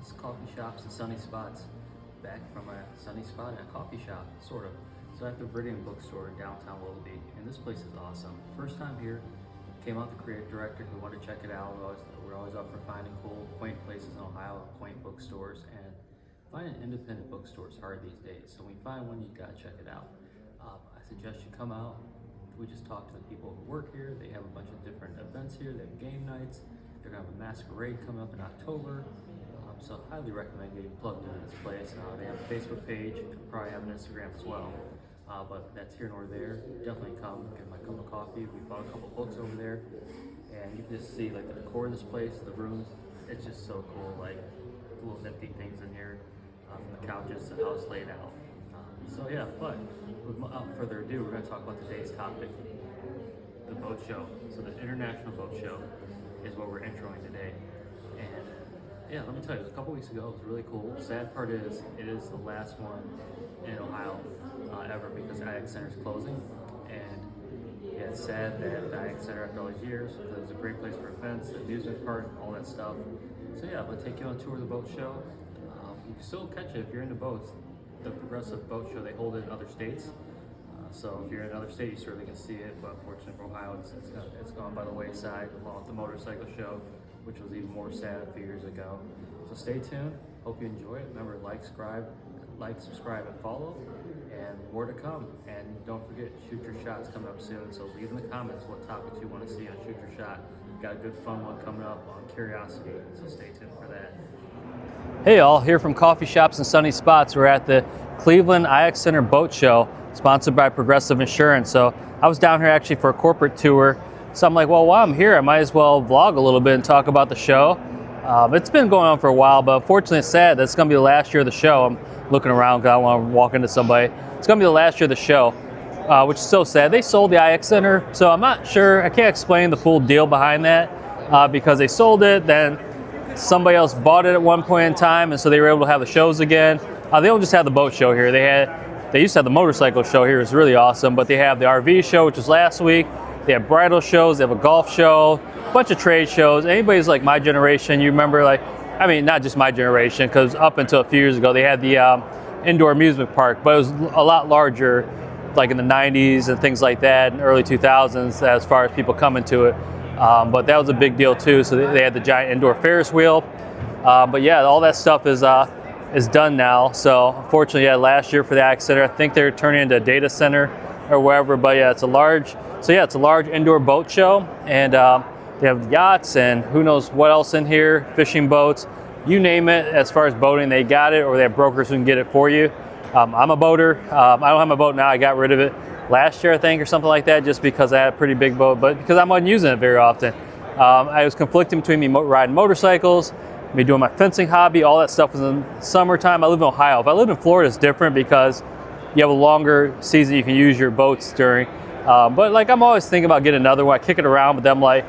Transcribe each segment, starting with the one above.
It's coffee shops and sunny spots. Back from a sunny spot and a coffee shop, sort of. So at the Viridian Bookstore in downtown Willoughby, and this place is awesome. First time here, came out the creative director who wanted to check it out. We're always up for finding cool, quaint places in Ohio, quaint bookstores, and finding independent bookstores hard these days. So when you find one, you gotta check it out. I suggest you come out. We just talk to the people who work here. They have a bunch of different events here. They have game nights. They're gonna have a masquerade coming up in October. So I highly recommend getting plugged into this place. They have a Facebook page, probably have an Instagram as well. But that's here nor there. Definitely come, get my cup of coffee. We bought a couple books over there, and you can just see like the decor of this place, the rooms. It's just so cool. Like little nifty things in here, from the couches to how it's laid out. So yeah, but without further ado, we're going to talk about today's topic, the boat show. So the International Boat Show is what we're introing today. And yeah, let me tell you, it was a couple weeks ago. It was really cool. Sad part is, it is the last one in Ohio ever because IX Center is closing. And yeah, it's sad that the IX Center, after all these years, because it was a great place for events, the amusement park, all that stuff. So yeah, I'm going to take you on a tour of the boat show. You can still catch it if you're into boats. The Progressive Boat Show, they hold it in other states. So if you're in another state, you certainly can see it. But unfortunately for Ohio, it's gone by the wayside, along with the motorcycle show, which was even more sad a few years ago. So stay tuned. Hope you enjoy it. Remember, like, subscribe, and follow. And more to come. And don't forget, Shoot Your Shot's coming up soon. So leave in the comments what topics you want to see on Shoot Your Shot. We've got a good fun one coming up on Curiosity. So stay tuned for that. Hey all, here from Coffee Shops and Sunny Spots. We're at the Cleveland IX Center Boat Show, sponsored by Progressive Insurance. So I was down here actually for a corporate tour. So I'm like, well, while I'm here, I might as well vlog a little bit and talk about the show. It's been going on for a while, but unfortunately it's sad that it's going to be the last year of the show. I'm looking around because I want to walk into somebody. It's going to be the last year of the show, which is so sad. They sold the IX Center, so I'm not sure. I can't explain the full deal behind that because they sold it, then somebody else bought it at one point in time, and so they were able to have the shows again. They don't just have the boat show here. They used to have the motorcycle show here. It's really awesome, but they have the RV show, which was last week. They have bridal shows. They have a golf show, a bunch of trade shows. Anybody's like my generation, you remember, like, I mean, not just my generation, because up until a few years ago, they had the indoor amusement park, but it was a lot larger, like in the 90s and things like that, in early 2000s, as far as people coming to it. But that was a big deal too. So they had the giant indoor Ferris wheel. But yeah, all that stuff is done now. So unfortunately, yeah, last year for the IX Center, I think they're turning into a data center or wherever. But yeah, it's a large indoor boat show, and they have yachts and who knows what else in here, fishing boats, you name it. As far as boating, they got it, or they have brokers who can get it for you. I'm a boater. I don't have my boat now. I got rid of it last year, I think, or something like that, just because I had a pretty big boat, but because I wasn't using it very often. I was conflicting between me riding motorcycles, me doing my fencing hobby. All that stuff was in summertime. I live in Ohio. If I lived in Florida, it's different because you have a longer season you can use your boats during. But like, I'm always thinking about getting another one. I kick it around, but then I'm like,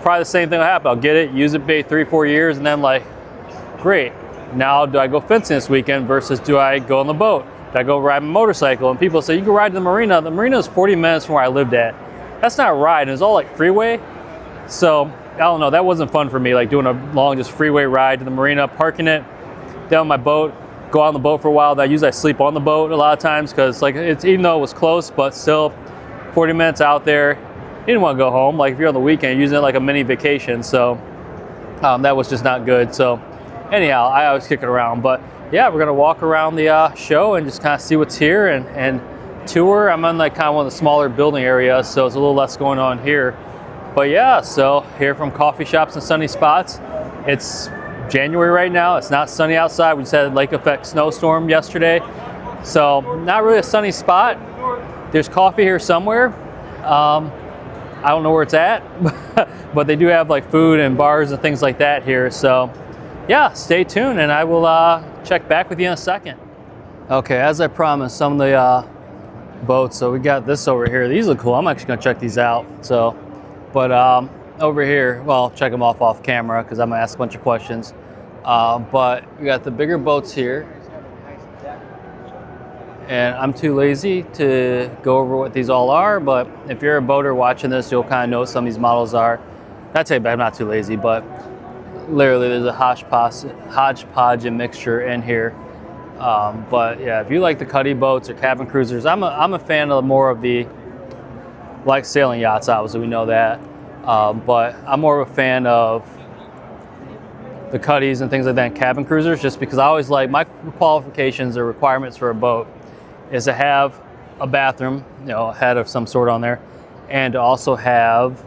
probably the same thing will happen. I'll get it, use it maybe 3-4 years, and then I'm like, great. Now do I go fencing this weekend versus do I go on the boat? I go ride my motorcycle? And people say, you can ride to the marina. The marina is 40 minutes from where I lived at. That's not a ride. It was all like freeway. So I don't know. That wasn't fun for me, like doing a long just freeway ride to the marina, parking it, down my boat, go on the boat for a while. I sleep on the boat a lot of times because like it's, even though it was close, but still 40 minutes out there. You didn't want to go home. Like if you're on the weekend, you're using it like a mini vacation. So that was just not good. So anyhow, I always kick it around. But yeah, we're gonna walk around the show and just kind of see what's here and tour. I'm in like kind of one of the smaller building areas, so it's a little less going on here. But yeah, so here from Coffee Shops and Sunny Spots. It's January right now. It's not sunny outside. We just had a lake effect snowstorm yesterday, so not really a sunny spot. There's coffee here somewhere. I don't know where it's at, but they do have like food and bars and things like that here. So yeah, stay tuned and I will check back with you in a second. Okay, as I promised, some of the boats. So we got this over here. These look cool. I'm actually gonna check these out. So, but over here, well, I'll check them off camera because I'm gonna ask a bunch of questions. But we got the bigger boats here. And I'm too lazy to go over what these all are, but if you're a boater watching this, you'll kind of know what some of these models are. Not too bad, I'm not too lazy, but literally there's a hodgepodge and mixture in here. But yeah, if you like the cuddy boats or cabin cruisers, I'm a fan of more of the like sailing yachts. Obviously, we know that, but I'm more of a fan of the cuddies and things like that, and cabin cruisers, just because I always like my qualifications or requirements for a boat is to have a bathroom, a head of some sort on there, and to also have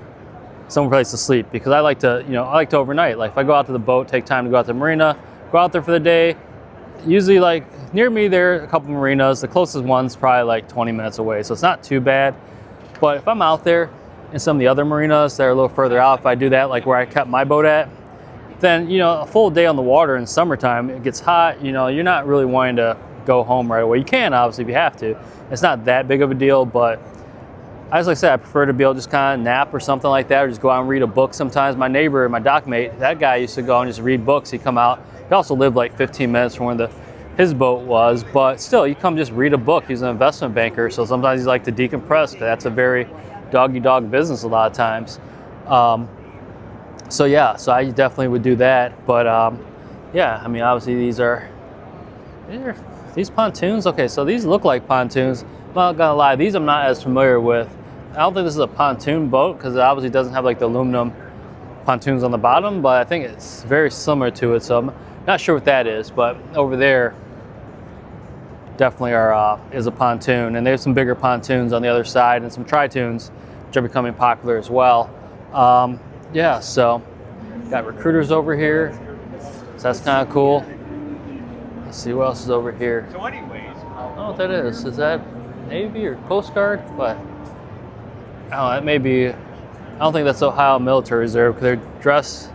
some place to sleep, because I like to, I like to overnight. Like if I go out to the boat, take time to go out to the marina, go out there for the day. Usually, like near me, there are a couple marinas. The closest one's probably like 20 minutes away, so it's not too bad. But if I'm out there in some of the other marinas that are a little further out, if I do that, like where I kept my boat at, then a full day on the water in summertime, it gets hot. You're not really wanting to go home right away. You can obviously if you have to. It's not that big of a deal, but as I said, I prefer to be able to just kind of nap or something like that, or just go out and read a book sometimes. My neighbor, my dock mate, that guy used to go and just read books. He'd come out. He also lived like 15 minutes from where his boat was, but still, you come just read a book. He's an investment banker, so sometimes he's like to decompress, because that's a very dog-eat-dog business a lot of times. So yeah, so I definitely would do that. But yeah, I mean, obviously these pontoons. Okay, so these look like pontoons. I'm not gonna lie, these I'm not as familiar with. I don't think this is a pontoon boat, because it obviously doesn't have like the aluminum pontoons on the bottom, but I think it's very similar to it, so I'm not sure what that is. But over there definitely is a pontoon, and there's some bigger pontoons on the other side, and some tritoons, which are becoming popular as well. Yeah, so got recruiters over here, so that's kind of cool. Let's see what else is over here. So anyways, I don't know what that is. Is that Navy or Coast Guard? But I don't know, that may be. I don't think that's Ohio Military Reserve, because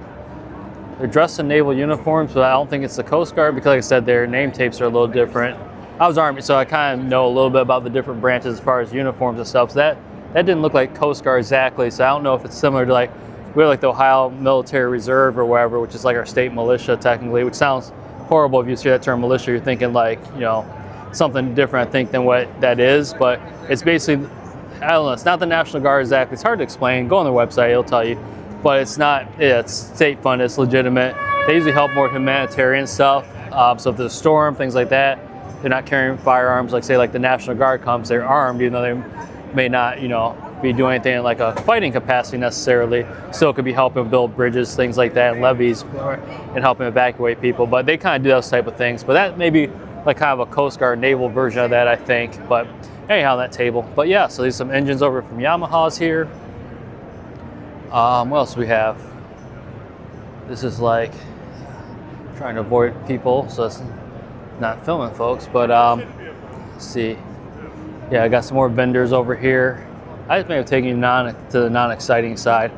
they're dressed in naval uniforms, but I don't think it's the Coast Guard, because like I said, their name tapes are a little different. I was Army, so I kind of know a little bit about the different branches as far as uniforms and stuff. So that didn't look like Coast Guard exactly, so I don't know if it's similar to like, we have like the Ohio Military Reserve or whatever, which is like our state militia technically, which sounds horrible if you hear that term militia. You're thinking like, something different, I think, than what that is. But it's basically, I don't know, it's not the National Guard exactly. It's hard to explain. Go on their website, it'll tell you. But it's not, it's state funded, it's legitimate. They usually help more with humanitarian stuff. So if there's a storm, things like that, they're not carrying firearms. Like say like the National Guard comes, they're armed, even though they may not, be doing anything in like a fighting capacity necessarily. Still could be helping build bridges, things like that, and levees, and helping evacuate people. But they kind of do those type of things. But that may be like kind of a Coast Guard naval version of that, I think. But anyhow, that table. But yeah, so there's some engines over from Yamaha's here. What else do we have? This is like trying to avoid people, so it's not filming folks. But let's see. Yeah, I got some more vendors over here. I just may have taken you to the non-exciting side,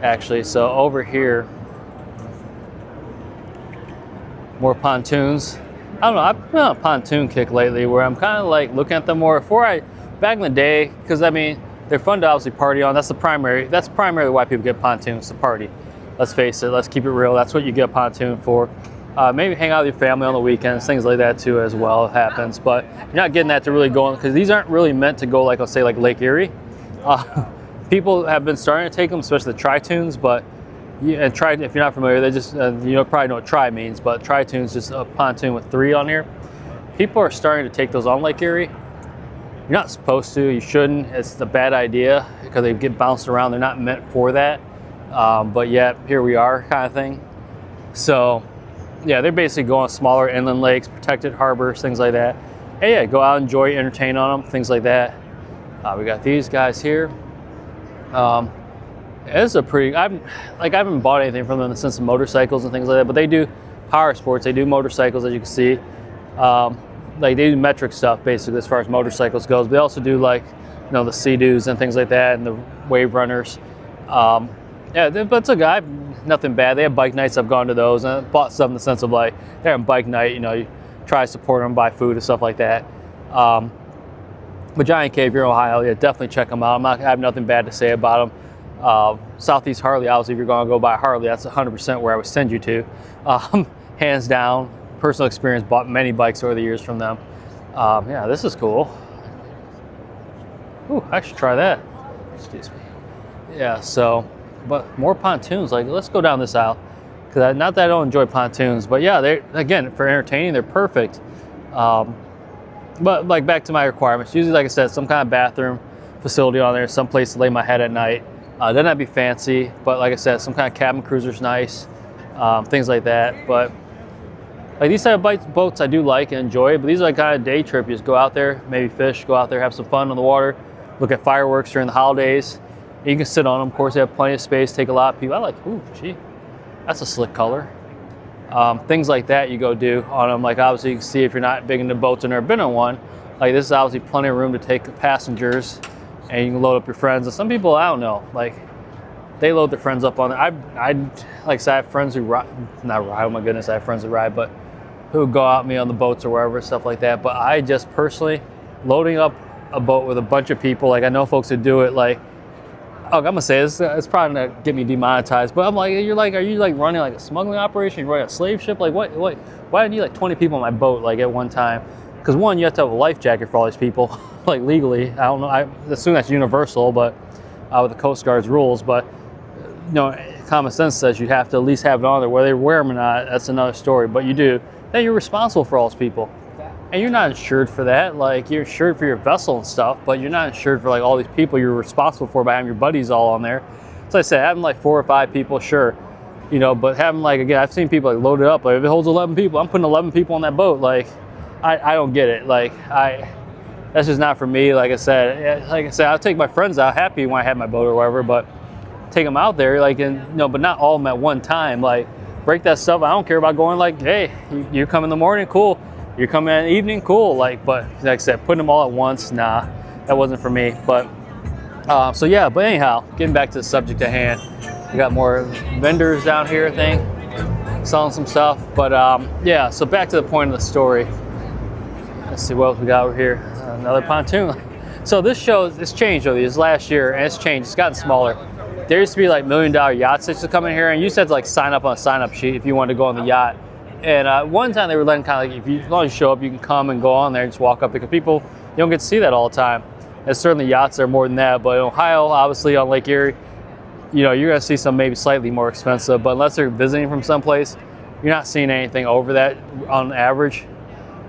actually. So over here, more pontoons. I don't know, I've been on a pontoon kick lately, where I'm kind of like looking at them more. Back in the day, because I mean, they're fun to obviously party on. That's primarily why people get pontoons, to party. Let's face it, let's keep it real. That's what you get a pontoon for. Maybe hang out with your family on the weekends, things like that too as well. It happens, but you're not getting that to really go on, because these aren't really meant to go like, let's say like Lake Erie. People have been starting to take them, especially the tritoons, but if you're not familiar, they just, you probably know what tri means, but tritoon's just a pontoon with 3 on here. People are starting to take those on Lake Erie. You're not supposed to, you shouldn't. It's a bad idea, because they get bounced around. They're not meant for that. But yet, here we are kind of thing. So, yeah, they're basically going smaller inland lakes, protected harbors, things like that. And yeah, go out, enjoy, entertain on them, things like that. We got these guys here. It's a pretty, I haven't bought anything from them since the motorcycles and things like that, but they do power sports, they do motorcycles, as you can see. Like they do metric stuff basically as far as motorcycles goes. They also do like, the Sea-Doos and things like that, and the Wave Runners. Yeah, but it's a guy, nothing bad. They have bike nights. I've gone to those, and I bought stuff in the sense of like, they're on bike night, you try to support them, buy food and stuff like that. But Giant Cave, if you're in Ohio, yeah, definitely check them out. I have nothing bad to say about them. Southeast Harley, obviously, if you're going to go buy a Harley, that's 100% where I would send you to. Hands down, personal experience, bought many bikes over the years from them. Yeah, this is cool. Ooh, I should try that. Excuse me. Yeah, so, but more pontoons. Like, let's go down this aisle. Because not that I don't enjoy pontoons, but yeah, they again for entertaining, they're perfect. But like back to my requirements, usually like I said, some kind of bathroom facility on there, some place to lay my head at night. Doesn't have to be fancy, but like I said, some kind of cabin cruiser's nice, things like that. But like these type of boats I do like and enjoy, but these are like kind of day trip. You just go out there, maybe fish, go out there, have some fun on the water, look at fireworks during the holidays. You can sit on them. Of course, they have plenty of space, take a lot of people. I like, ooh, gee, that's a slick color. Things like that you go do on them. Like obviously you can see if you're not big into boats and never been on one, like this is obviously plenty of room to take passengers and you can load up your friends. And some people, I don't know, like they load their friends up on there. I like I said, I have friends who ride, not ride, oh my goodness, I have friends who ride, but who go out with me on the boats or wherever, stuff like that. But I just personally, loading up a boat with a bunch of people, like I know folks who do it, like, oh, I'm gonna say this, it's probably gonna get me demonetized, but I'm like, are you like running like a smuggling operation? You're running a slave ship? Like what, why do I need like 20 people on my boat like at one time? Because one, you have to have a life jacket for all these people, like legally. I don't know, I assume that's universal, but with the Coast Guard's rules, but you know, common sense says you have to at least have it on there. Whether they wear them or not, that's another story, but you do. Then you're responsible for all those people. And you're not insured for that. Like you're insured for your vessel and stuff, but you're not insured for like all these people you're responsible for by having your buddies all on there. So I said, having like 4 or 5 people, sure, you know, but having like, again, I've seen people like load it up. Like if it holds 11 people, I'm putting 11 people on that boat. Like I don't get it. Like that's just not for me. Like I said, I'll take my friends out happy when I have my boat or whatever, but take them out there, like, and you know, but not all of them at one time. Like break that stuff. I don't care about going like, hey, you come in the morning, cool. You come in the evening, cool. Like, but like I said, putting them all at once, nah, that wasn't for me. But so yeah, but anyhow, getting back to the subject at hand, we got more vendors down here, I think, selling some stuff. But yeah, so back to the point of the story. Let's see what else we got over here. Another pontoon. So this show, it's changed over this last year, and it's changed. It's gotten smaller. There used to be like $1 million yachts that used to come in here, and you used to have to like sign up on a sign-up sheet if you wanted to go on the yacht. And one time they were letting kind of like, as long as you show up, you can come and go on there and just walk up, because people, you don't get to see that all the time. And certainly yachts are more than that, but in Ohio, obviously on Lake Erie, you know, you're gonna see some maybe slightly more expensive, but unless they're visiting from someplace, you're not seeing anything over that on average.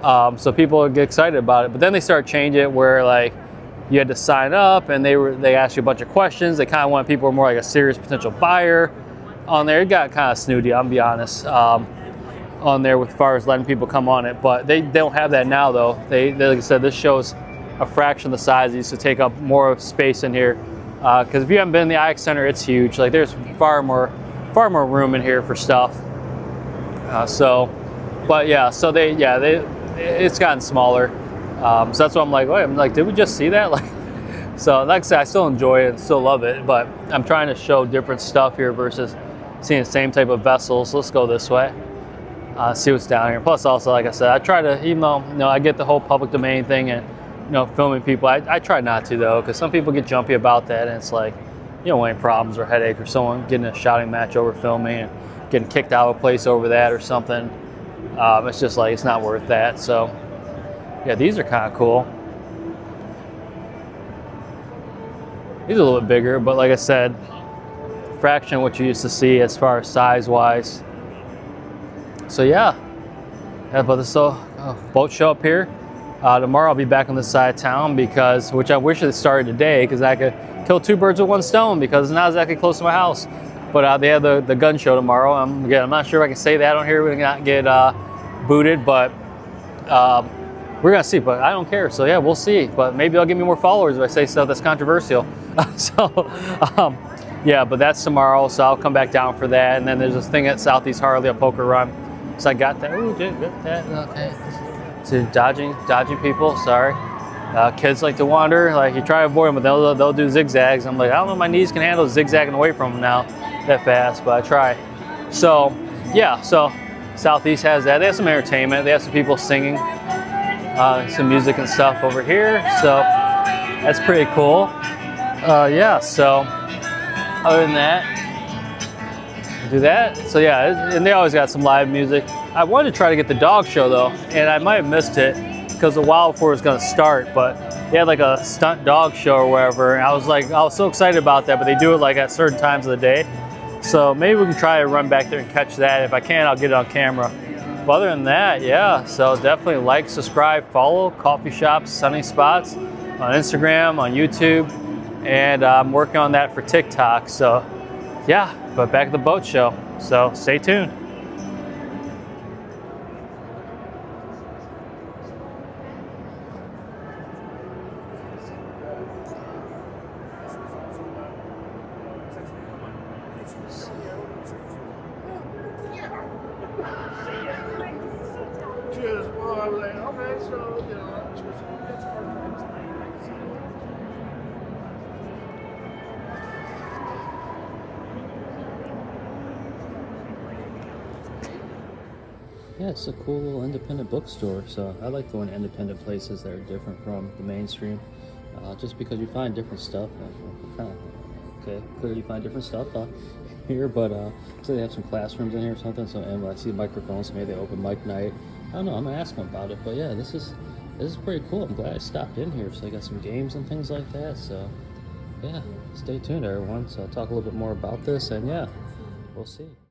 So people get excited about it, but then they start changing it where like you had to sign up and they asked you a bunch of questions. They kind of want people who are more like a serious potential buyer on there. It got kind of snooty, I'll be honest. On there with far as letting people come on it, but they don't have that now though. They like I said, this show's a fraction of the size. It used to take up more space in here, because if you haven't been in the IX Center, it's huge. Like there's far more room in here for stuff. But yeah, so it's gotten smaller. So that's why I'm like, wait, I'm like, did we just see that? Like, so like I said, I still enjoy it and still love it, but I'm trying to show different stuff here versus seeing the same type of vessels. So let's go this way. See what's down here. Plus also, like I said, I try to, even though, you know, I get the whole public domain thing and, you know, filming people, I try not to though, because some people get jumpy about that, and it's like, you know, any problems or headache or someone getting a shouting match over filming and getting kicked out of a place over that or something. It's just like, it's not worth that. So yeah, these are kind of cool. These are a little bit bigger, but like I said, fraction of what you used to see as far as size wise. So yeah, but this boat show up here. Tomorrow I'll be back on this side of town, which I wish it started today, because I could kill 2 birds with 1 stone, because it's not exactly close to my house. But they have the gun show tomorrow. Again, I'm not sure if I can say that on here. We're gonna not get booted, but we're gonna see. But I don't care. So yeah, we'll see. But maybe they'll give me more followers if I say stuff that's controversial. Yeah, but that's tomorrow, so I'll come back down for that. And then there's this thing at Southeast Harley, a Poker Run. So I got that. Ooh, dude, got that. Okay. So dodging people. Sorry. Kids like to wander. Like you try to avoid them, but they'll do zigzags. I'm like, I don't know if my knees can handle zigzagging away from them now that fast, but I try. So yeah, so Southeast has that. They have some entertainment. They have some people singing, some music and stuff over here. So that's pretty cool. Yeah. So. Other than that, do that. So yeah, and they always got some live music. I wanted to try to get the dog show though, and I might have missed it because a while before it was gonna start, but they had like a stunt dog show or whatever. And I was so excited about that, but they do it like at certain times of the day. So maybe we can try to run back there and catch that. If I can, I'll get it on camera. But other than that, yeah, so definitely like, subscribe, follow Coffee Shops Sunny Spots on Instagram, on YouTube, and I'm working on that for TikTok. So yeah, but back at the boat show. So stay tuned. Cheers. Well, I was like, okay, so, you know, cheers. That's perfect. Yeah, it's a cool little independent bookstore. So I like going to independent places that are different from the mainstream, just because you find different stuff. Clearly you find different stuff here, but so they have some classrooms in here or something. So and I see microphones. So maybe they open mic night. I don't know. I'm gonna ask them about it. But yeah, this is pretty cool. I'm glad I stopped in here. So they got some games and things like that. So yeah, stay tuned, everyone. So I'll talk a little bit more about this, and yeah, we'll see.